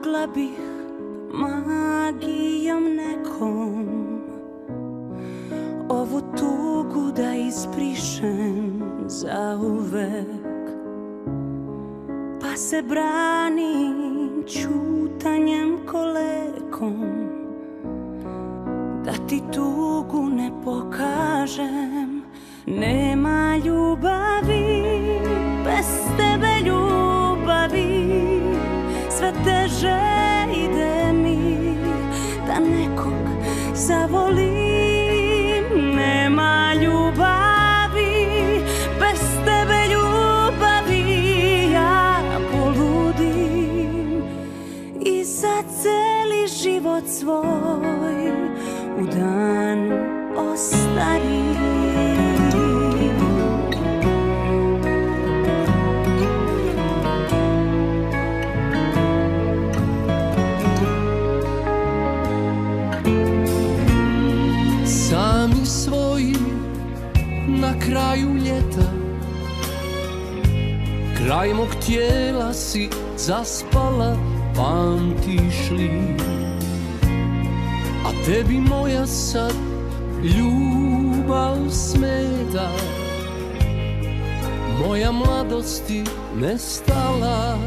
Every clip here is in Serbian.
Mogla bih magijom nekom ovu tugu da izbrišem zauvek, pa se branim ćutanjem ko lekom, da ti tugu ne pokažem. Nema ljubavi bez tebe, ljubavi sve teže ide mi da nekog zavolim. Nema ljubavi bez tebe, ljubavi ja poludim i za celi život svoj u danu ostarim. Sami svoji na kraju ljeta, kraj mog tijela si zaspala, pamtiš li? A tebi moja sad ljubav smeta, moja mladost ti nestala.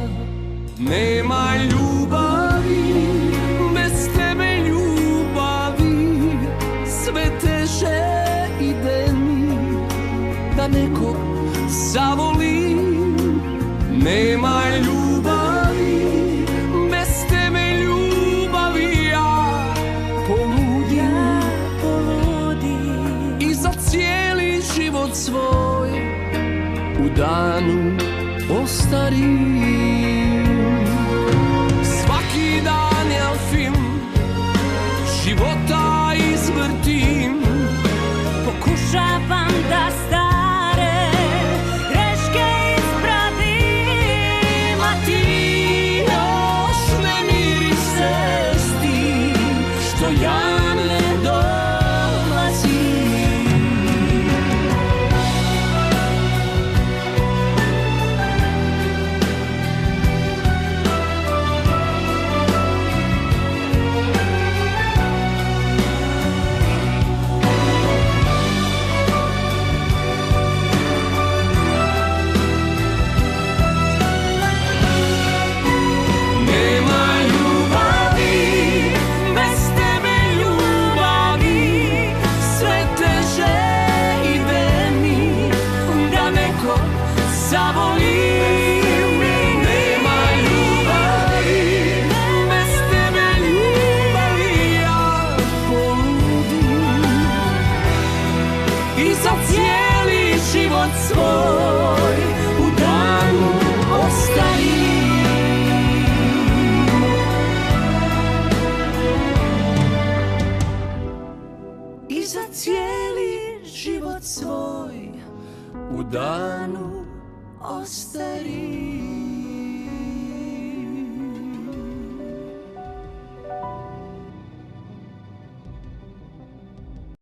Nema ljubavi bez tebe, ljubavi sve teže ide mi da nekog zavolim. Nema ljubavi bez tebe, ljubavi ja poludim i za cijeli život svoj u danu ostarim. Svaki dan je film, života izvrtim, Pokušavam da stare greške ispravim, a ti još ne miriš se s tim što ja ne dolazim. Svoj u danu ostarim i za cijeli život svoj u danu ostarim.